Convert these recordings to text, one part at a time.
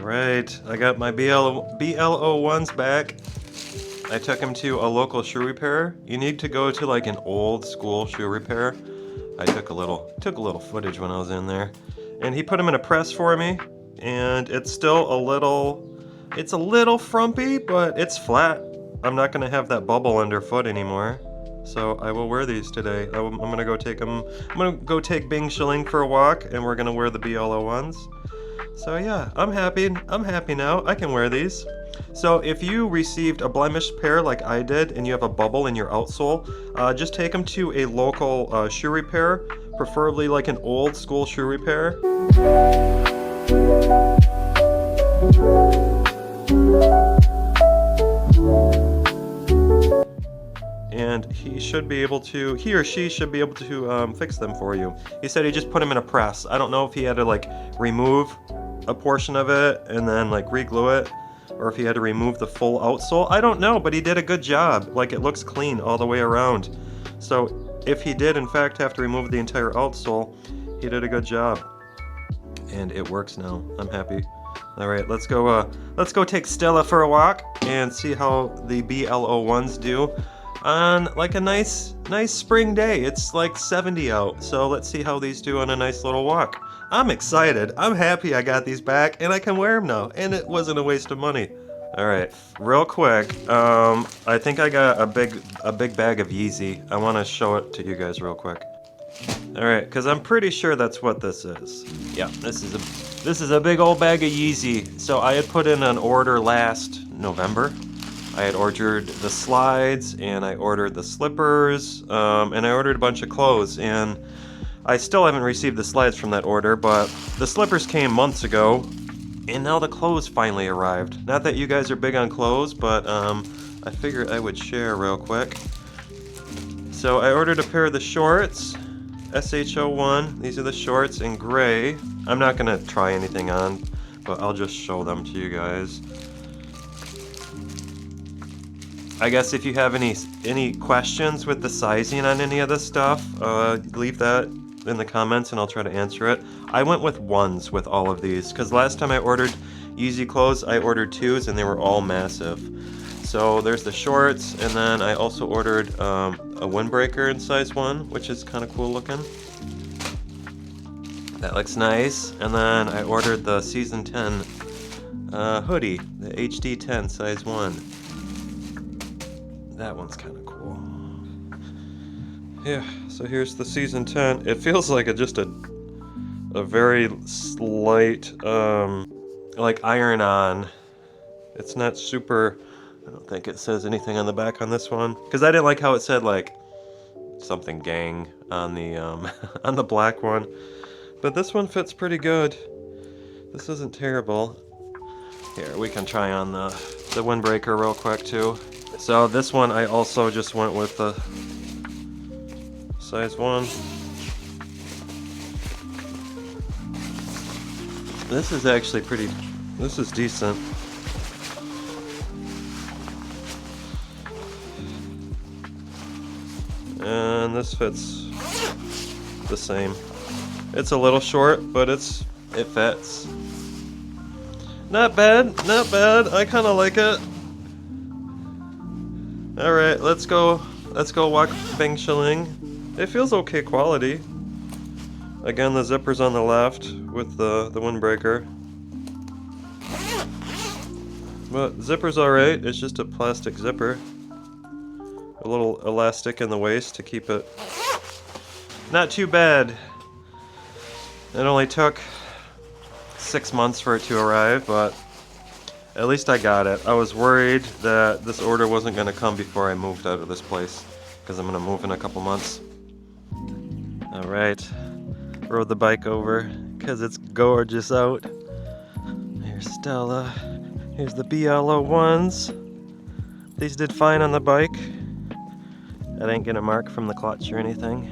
Alright, I got my BL-01s back. I took him to a local shoe repair. You need to go to like an old school shoe repair. I took a little footage when I was in there. And he put him in a press for me, and it's still it's a little frumpy, but it's flat. I'm not gonna have that bubble underfoot anymore. So I will wear these today. I'm gonna go take Bing Shilling for a walk, and we're gonna wear the BL-01s. So yeah, I'm happy now. I can wear these. So if you received a blemished pair like I did and you have a bubble in your outsole, just take them to a local shoe repair, preferably like an old school shoe repair. And he or she should be able to fix them for you. He said he just put them in a press. I don't know if he had to like remove a portion of it and then like re-glue it, or if he had to remove the full outsole. I don't know, but he did a good job. Like, it looks clean all the way around. So if he did in fact have to remove the entire outsole, he did a good job. And it works now. I'm happy. Alright, let's go take Stella for a walk and see how the BL-01s do on like a nice spring day. It's like 70 out, so let's see how these do on a nice little walk. I'm excited. I'm happy I got these back and I can wear them now, and it wasn't a waste of money. Alright, real quick, I think I got a big bag of Yeezy. I want to show it to you guys real quick. Alright, because I'm pretty sure that's what this is. Yeah, this is a big old bag of Yeezy. So I had put in an order last November. I had ordered the slides, and I ordered the slippers, and I ordered a bunch of clothes, and I still haven't received the slides from that order, but the slippers came months ago, and now the clothes finally arrived. Not that you guys are big on clothes, but I figured I would share real quick. So I ordered a pair of the shorts, SH01. These are the shorts in gray. I'm not gonna try anything on, but I'll just show them to you guys. I guess if you have any questions with the sizing on any of this stuff, leave that in the comments and I'll try to answer it. I went with ones with all of these, because last time I ordered Yeezy Clothes, I ordered twos and they were all massive. So there's the shorts, and then I also ordered a windbreaker in size 1, which is kind of cool looking. That looks nice. And then I ordered the Season 10 hoodie, the HD 10 size 1. That one's kind of cool. Yeah, so here's the Season 10. It feels like just a very slight, like iron-on. It's not super. I don't think it says anything on the back on this one, because I didn't like how it said like something gang on the on the black one. But this one fits pretty good. This isn't terrible. Here, we can try on the windbreaker real quick too. So this one I also just went with the size 1. This is actually this is decent. And this fits the same. It's a little short, but it fits. Not bad, not bad. I kind of like it. All right, let's go walk Bing Shilling. It feels okay quality. Again, the zipper's on the left with the windbreaker. But zipper's alright, it's just a plastic zipper. A little elastic in the waist to keep it. Not too bad. It only took 6 months for it to arrive, but at least I got it. I was worried that this order wasn't going to come before I moved out of this place, because I'm going to move in a couple months. Alright, rode the bike over, because it's gorgeous out. Here's Stella. Here's the BL-01s. These did fine on the bike. I didn't get a mark from the clutch or anything.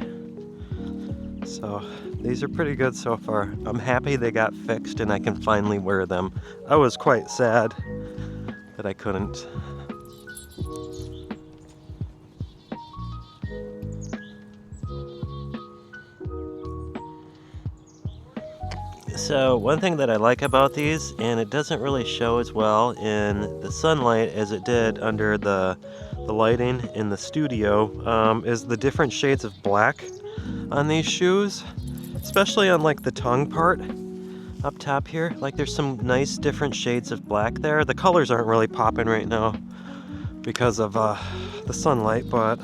So, these are pretty good so far. I'm happy they got fixed and I can finally wear them. I was quite sad that I couldn't. So one thing that I like about these, and it doesn't really show as well in the sunlight as it did under the lighting in the studio, is the different shades of black on these shoes, especially on like the tongue part up top here. Like there's some nice different shades of black there. The colors aren't really popping right now because of the sunlight, but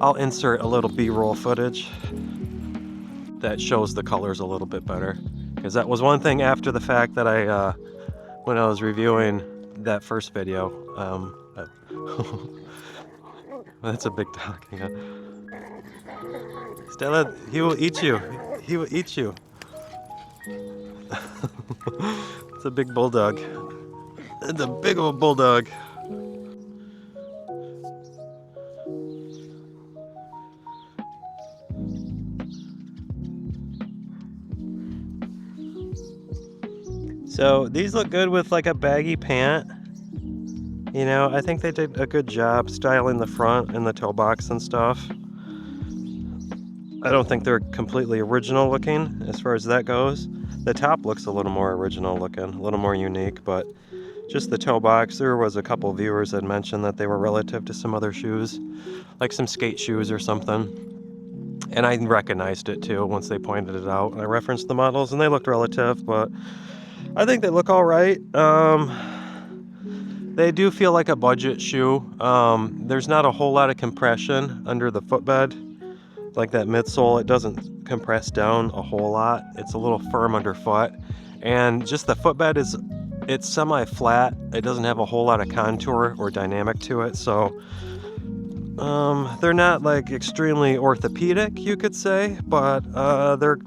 I'll insert a little B-roll footage that shows the colors a little bit better, because that was one thing after the fact that I when I was reviewing that first video. That's a big dog. Yeah. Stella, he will eat you. He will eat you. It's a big bulldog. It's a big old bulldog. So these look good with like a baggy pant. You know, I think they did a good job styling the front and the toe box and stuff. I don't think they're completely original looking as far as that goes. The top looks a little more original looking, a little more unique, but just the toe box, there was a couple viewers that mentioned that they were relative to some other shoes, like some skate shoes or something. And I recognized it too once they pointed it out. I referenced the models and they looked relative, but I think they look all right. They do feel like a budget shoe. There's not a whole lot of compression under the footbed. Like that midsole, it doesn't compress down a whole lot. It's a little firm underfoot. And just the footbed it's semi-flat. It doesn't have a whole lot of contour or dynamic to it. So they're not like extremely orthopedic, you could say, but they're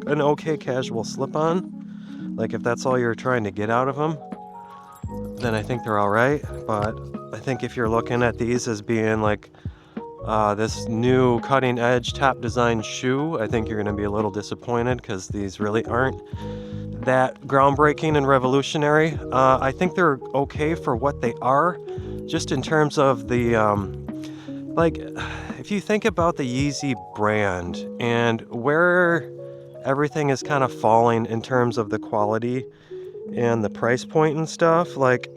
an okay casual slip-on. Like if that's all you're trying to get out of them, then I think they're all right. But I think if you're looking at these as being like this new cutting edge top design shoe, I think you're going to be a little disappointed, because these really aren't that groundbreaking and revolutionary. I think they're okay for what they are, just in terms of the like if you think about the Yeezy brand and where everything is kind of falling in terms of the quality and the price point and stuff, like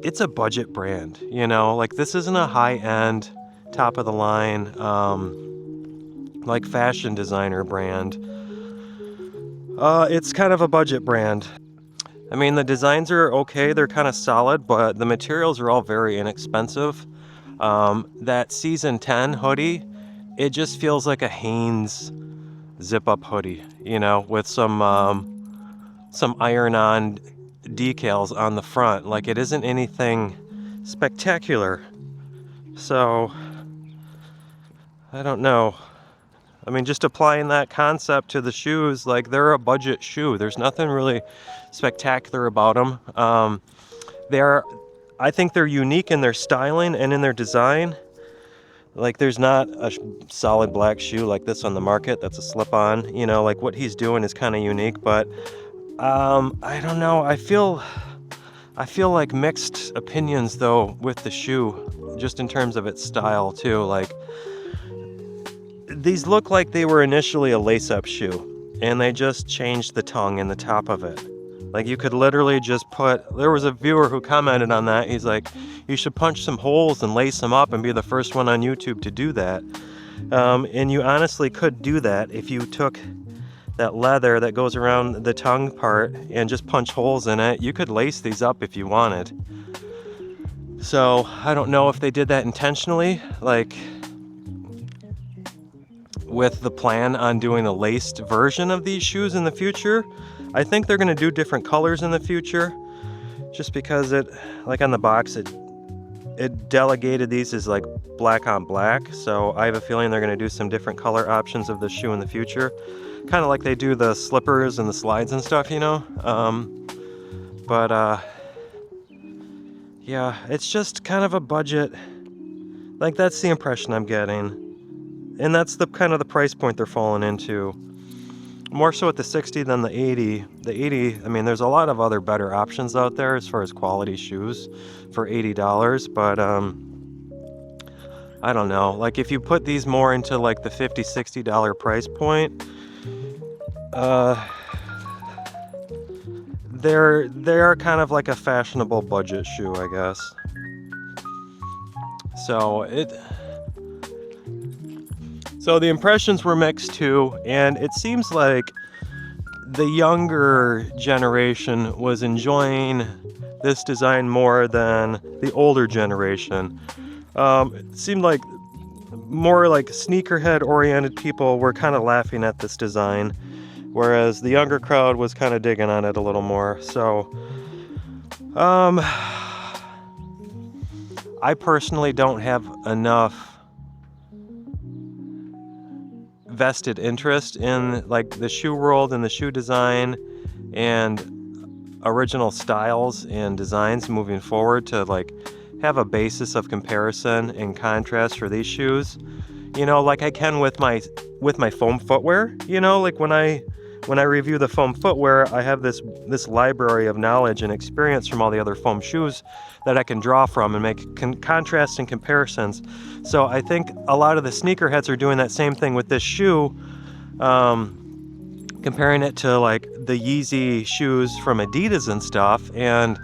it's a budget brand, you know, like this isn't a high-end top of the line like fashion designer brand. It's kind of a budget brand. I mean, the designs are okay, they're kind of solid, but the materials are all very inexpensive. That season 10 hoodie, it just feels like a Hanes zip-up hoodie, you know, with some iron-on decals on the front. Like, it isn't anything spectacular. So I don't know. I mean, just applying that concept to the shoes, like they're a budget shoe. There's nothing really spectacular about them. I think they're unique in their styling and in their design. Like there's not a solid black shoe like this on the market that's a slip-on. You know, like what he's doing is kind of unique, but I don't know. I feel like mixed opinions though with the shoe, just in terms of its style too. Like these look like they were initially a lace-up shoe, and they just changed the tongue and the top of it. Like you could literally just there was a viewer who commented on that. He's like, you should punch some holes and lace them up and be the first one on YouTube to do that. And you honestly could do that if you took that leather that goes around the tongue part and just punch holes in it. You could lace these up if you wanted. So I don't know if they did that intentionally, like with the plan on doing a laced version of these shoes in the future. I think they're going to do different colors in the future, just because it, like on the box, it delegated these as like black on black. So I have a feeling they're going to do some different color options of the shoe in the future, kind of like they do the slippers and the slides and stuff, you know. Yeah, it's just kind of a budget. Like that's the impression I'm getting. And that's the kind of the price point they're falling into. More so at the 60 than the 80. The 80, I mean, there's a lot of other better options out there as far as quality shoes for $80, but I don't know. Like if you put these more into like the $50, $60 price point, They're kind of like a fashionable budget shoe, I guess. So the impressions were mixed too, and it seems like the younger generation was enjoying this design more than the older generation. It seemed like more like sneakerhead oriented people were kind of laughing at this design, whereas the younger crowd was kind of digging on it a little more. So I personally don't have enough vested interest in like the shoe world and the shoe design and original styles and designs moving forward to like have a basis of comparison and contrast for these shoes, you know, like I can with my foam footwear. You know, like when I review the foam footwear, I have this library of knowledge and experience from all the other foam shoes that I can draw from and make contrasts and comparisons. So I think a lot of the sneakerheads are doing that same thing with this shoe, comparing it to like the Yeezy shoes from Adidas and stuff, and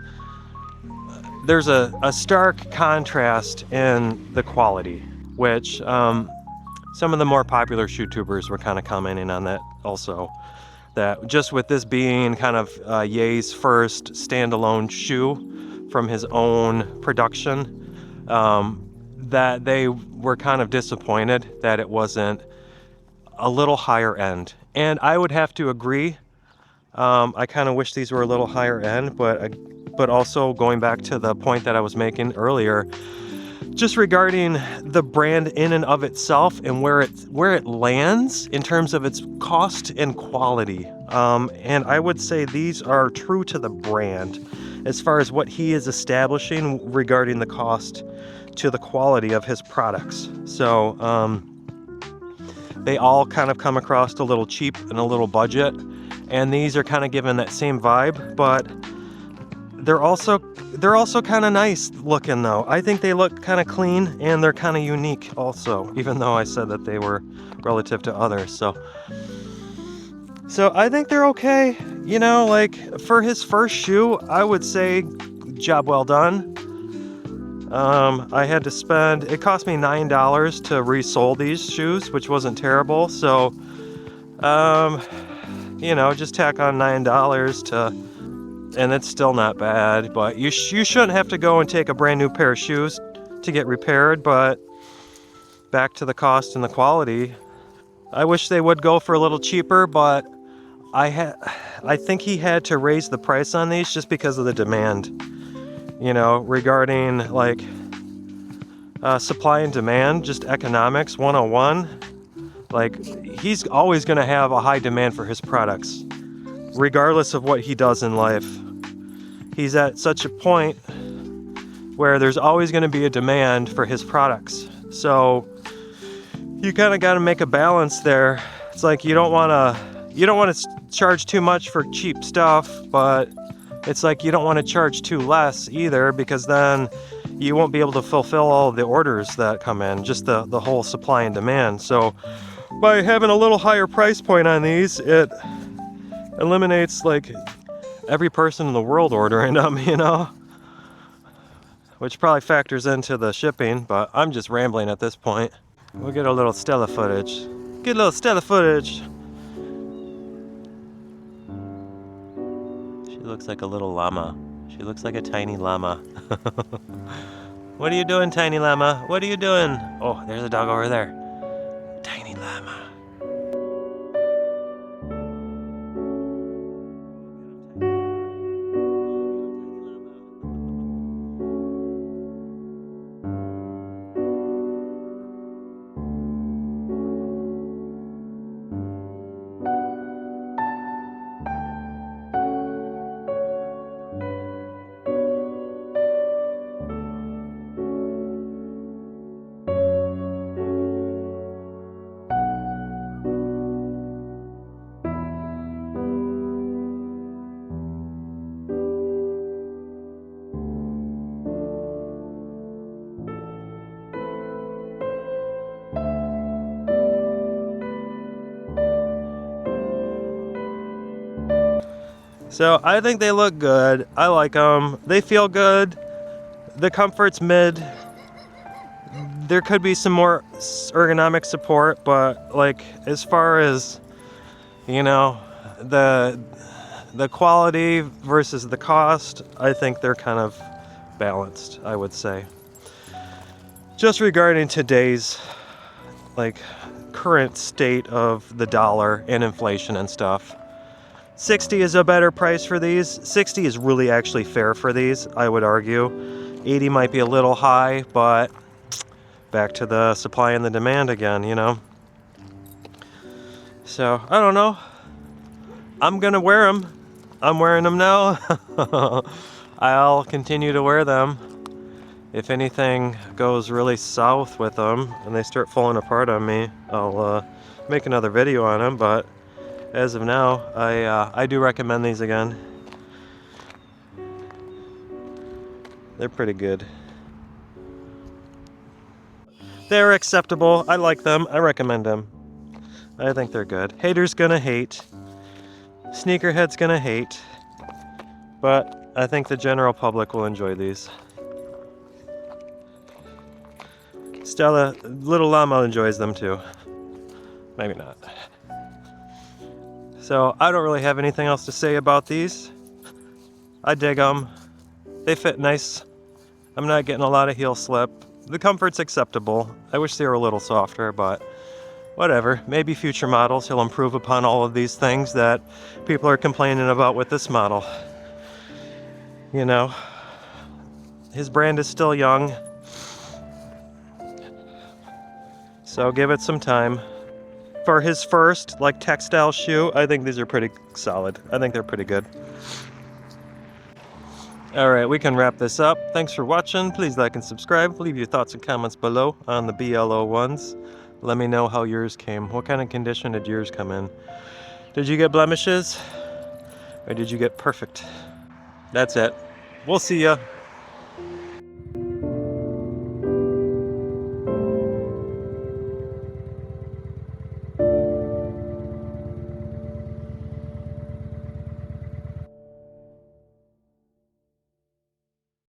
there's a stark contrast in the quality, which some of the more popular shoe tubers were kind of commenting on that also. That just with this being kind of Ye's first standalone shoe from his own production, that they were kind of disappointed that it wasn't a little higher end. And I would have to agree. I kind of wish these were a little higher end, but also going back to the point that I was making earlier, just regarding the brand in and of itself and where it lands in terms of its cost and quality. And I would say these are true to the brand as far as what he is establishing regarding the cost to the quality of his products. So they all kind of come across a little cheap and a little budget, and these are kind of given that same vibe, but they're also kind of nice looking though. I think they look kind of clean and they're kind of unique also, even though I said that they were relative to others. So I think they're okay. You know, like for his first shoe, I would say job well done. I had to spend, it cost me $9 to resole these shoes, which wasn't terrible. So, you know, just tack on $9 to, and it's still not bad, but you shouldn't have to go and take a brand new pair of shoes to get repaired. But back to the cost and the quality, I wish they would go for a little cheaper, but I think he had to raise the price on these just because of the demand, you know, regarding like supply and demand, just economics 101. Like he's always going to have a high demand for his products regardless of what he does in life. He's at such a point where there's always going to be a demand for his products. So you kind of got to make a balance there. It's like you don't want to charge too much for cheap stuff, but it's like you don't want to charge too less either, because then you won't be able to fulfill all of the orders that come in, just the whole supply and demand. So by having a little higher price point on these, it eliminates like every person in the world ordering them, you know, which probably factors into the shipping, but I'm just rambling at this point. We'll get a little Stella footage. Get a little Stella footage. She looks like a little llama. She looks like a tiny llama. What are you doing, tiny llama? What are you doing? Oh, there's a dog over there. Tiny llama. So I think they look good. I like them. They feel good. The comfort's mid. There could be some more ergonomic support, but like as far as, you know, the quality versus the cost, I think they're kind of balanced, I would say. Just regarding today's like current state of the dollar and inflation and stuff, 60 is a better price for these. 60 is really actually fair for these, I would argue. 80 might be a little high, but back to the supply and the demand again, you know. So, I don't know. I'm gonna wear them. I'm wearing them now. I'll continue to wear them. If anything goes really south with them and they start falling apart on me, I'll make another video on them, but as of now, I do recommend these again. They're pretty good. They're acceptable. I like them. I recommend them. I think they're good. Haters gonna hate. Sneakerhead's gonna hate. But I think the general public will enjoy these. Stella, little llama enjoys them too. Maybe not. So I don't really have anything else to say about these. I dig them. They fit nice. I'm not getting a lot of heel slip. The comfort's acceptable. I wish they were a little softer, but whatever. Maybe future models he'll improve upon all of these things that people are complaining about with this model. You know, his brand is still young, so give it some time. For his first, like, textile shoe, I think these are pretty solid. I think they're pretty good. Alright, we can wrap this up. Thanks for watching. Please like and subscribe. Leave your thoughts and comments below on the BL-01s. Let me know how yours came. What kind of condition did yours come in? Did you get blemishes? Or did you get perfect? That's it. We'll see ya.